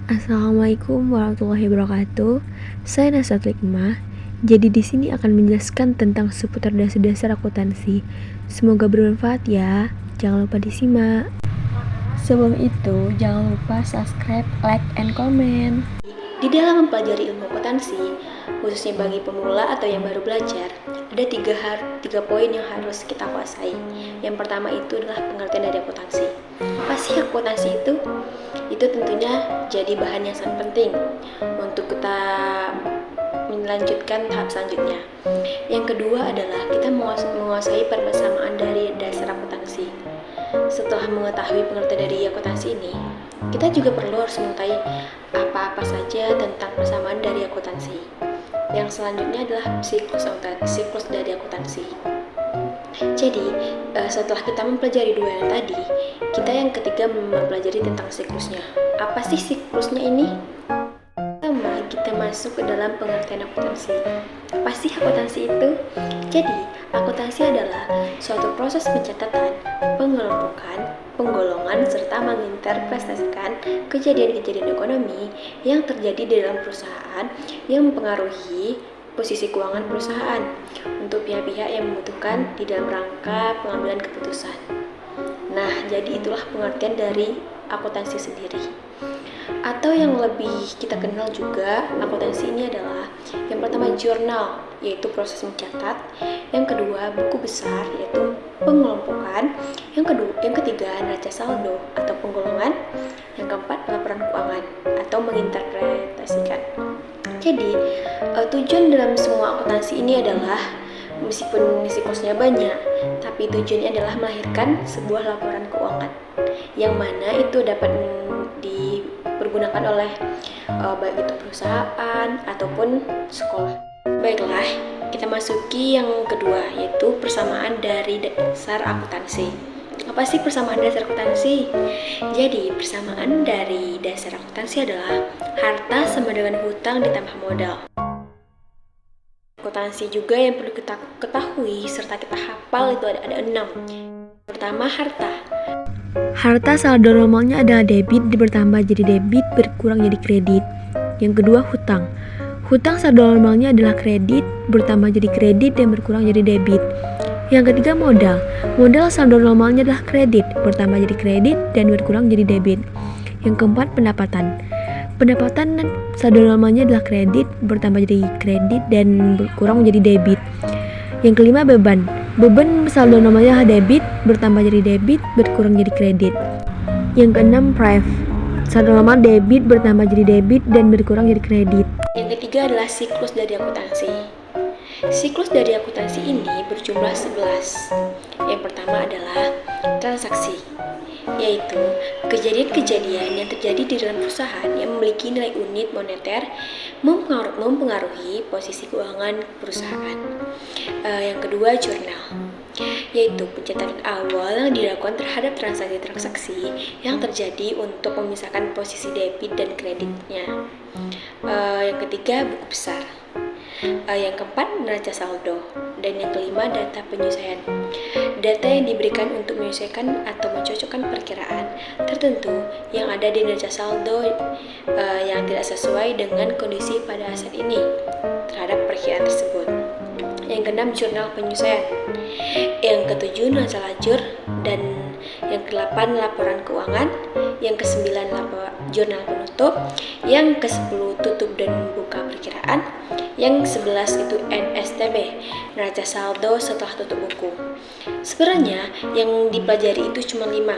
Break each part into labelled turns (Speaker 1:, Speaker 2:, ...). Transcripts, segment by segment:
Speaker 1: Assalamualaikum warahmatullahi wabarakatuh. Saya Nasrat Hikmah. Jadi di sini akan menjelaskan tentang seputar dasar-dasar akuntansi. Semoga bermanfaat ya. Jangan lupa disimak. Sebelum itu, jangan lupa subscribe, like, and comment. Di dalam mempelajari ilmu akuntansi, khususnya bagi pemula atau yang baru belajar, ada tiga poin yang harus kita kuasai. Yang pertama itu adalah pengertian dari akuntansi. Apa sih akuntansi itu? Itu tentunya jadi bahan yang sangat penting untuk kita melanjutkan tahap selanjutnya. Yang kedua adalah kita menguasai persamaan dari dasar akuntansi. Setelah mengetahui pengertian dari akuntansi ini, kita juga perlu harus mengetahui apa-apa saja tentang persamaan dari akuntansi. Yang selanjutnya adalah siklus dari akuntansi. Jadi, setelah kita mempelajari dua yang tadi, kita yang ketiga mempelajari tentang siklusnya. Apa sih siklusnya ini? Pertama, kita masuk ke dalam pengertian akuntansi. Apa sih akuntansi itu? Jadi, akuntansi adalah suatu proses pencatatan, pengelompokan, penggolongan, serta menginterpretasikan kejadian-kejadian ekonomi yang terjadi di dalam perusahaan yang mempengaruhi posisi keuangan perusahaan untuk pihak-pihak yang membutuhkan di dalam rangka pengambilan keputusan. Nah, jadi itulah pengertian dari akuntansi sendiri. Atau yang lebih kita kenal juga, akuntansi ini adalah yang pertama jurnal, yaitu proses mencatat. Yang kedua buku besar, yaitu pengelompokan. Yang ketiga neraca saldo atau penggolongan. Yang keempat laporan keuangan atau menginterpretasikan. Jadi tujuan dalam semua akuntansi ini adalah meskipun siklusnya banyak, tapi tujuannya adalah melahirkan sebuah laporan keuangan yang mana itu dapat dipergunakan oleh baik itu perusahaan ataupun sekolah. Baiklah, kita masuki yang kedua, yaitu persamaan dari dasar akuntansi. Apa sih persamaan dasar akuntansi? Jadi, persamaan dari dasar akuntansi adalah harta sama dengan hutang ditambah modal. Akuntansi juga yang perlu kita ketahui serta kita hafal itu ada 6. Pertama, harta. Harta saldo normalnya adalah debit bertambah jadi debit berkurang jadi kredit. Yang kedua, hutang. Hutang saldo normalnya adalah kredit bertambah jadi kredit dan berkurang jadi debit. Yang ketiga, modal. Modal saldo normalnya adalah kredit bertambah jadi kredit dan berkurang jadi debit. Yang keempat, pendapatan. Pendapatan saldo normalnya adalah kredit bertambah jadi kredit dan berkurang menjadi debit. Yang kelima, beban. Beban saldo normalnya adalah debit bertambah jadi debit berkurang jadi kredit. Yang keenam, prive. Saldo normal debit bertambah jadi debit dan berkurang jadi kredit. Yang ketiga adalah siklus dari akuntansi. Siklus dari akuntansi ini berjumlah 11. Yang pertama adalah transaksi, yaitu kejadian-kejadian yang terjadi di dalam perusahaan yang memiliki nilai unit moneter mempengaruhi posisi keuangan perusahaan. Yang kedua, jurnal, yaitu pencatatan awal yang dilakukan terhadap transaksi-transaksi yang terjadi untuk memisahkan posisi debit dan kreditnya. Yang ketiga, buku besar. Yang keempat, neraca saldo. Dan yang kelima, data penyesuaian. Data yang diberikan untuk menyesuaikan atau mencocokkan perkiraan tertentu yang ada di neraca saldo yang tidak sesuai dengan kondisi pada aset ini terhadap perkiraan tersebut. Yang keenam, jurnal penyesuaian. Yang ketujuh, neraca lajur. Dan yang kedelapan, laporan keuangan. Yang kesembilan, jurnal penutup. Yang kesepuluh, tutup dan buka perkiraan. Yang 11 itu NSTB, neraca saldo setelah tutup buku. Sebenarnya yang dipelajari itu cuma 5.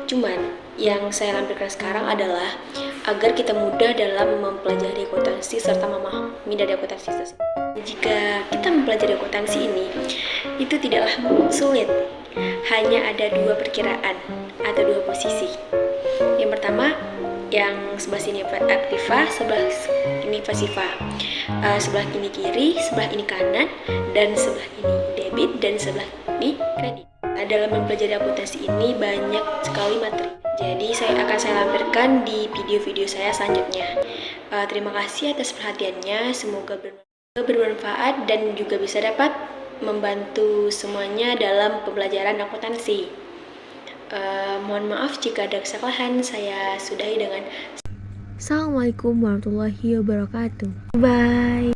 Speaker 1: Cuman yang saya lampirkan sekarang adalah agar kita mudah dalam mempelajari akuntansi serta memahami dari akuntansi tersebut. Jika kita mempelajari akuntansi ini, itu tidaklah sulit. Hanya ada 2 perkiraan atau 2 posisi. Yang pertama, yang sebelah sini aktiva, sebelah ini pasiva. Sebelah ini kiri, sebelah ini kanan, dan sebelah ini debit, dan sebelah ini kredit. Dalam mempelajari akuntansi ini banyak sekali materi. Jadi saya lampirkan di video-video saya selanjutnya. Terima kasih atas perhatiannya. Semoga bermanfaat dan juga bisa dapat membantu semuanya dalam pembelajaran akuntansi. Mohon maaf jika ada kesalahan. Saya sudahi dengan Assalamualaikum warahmatullahi wabarakatuh. Bye.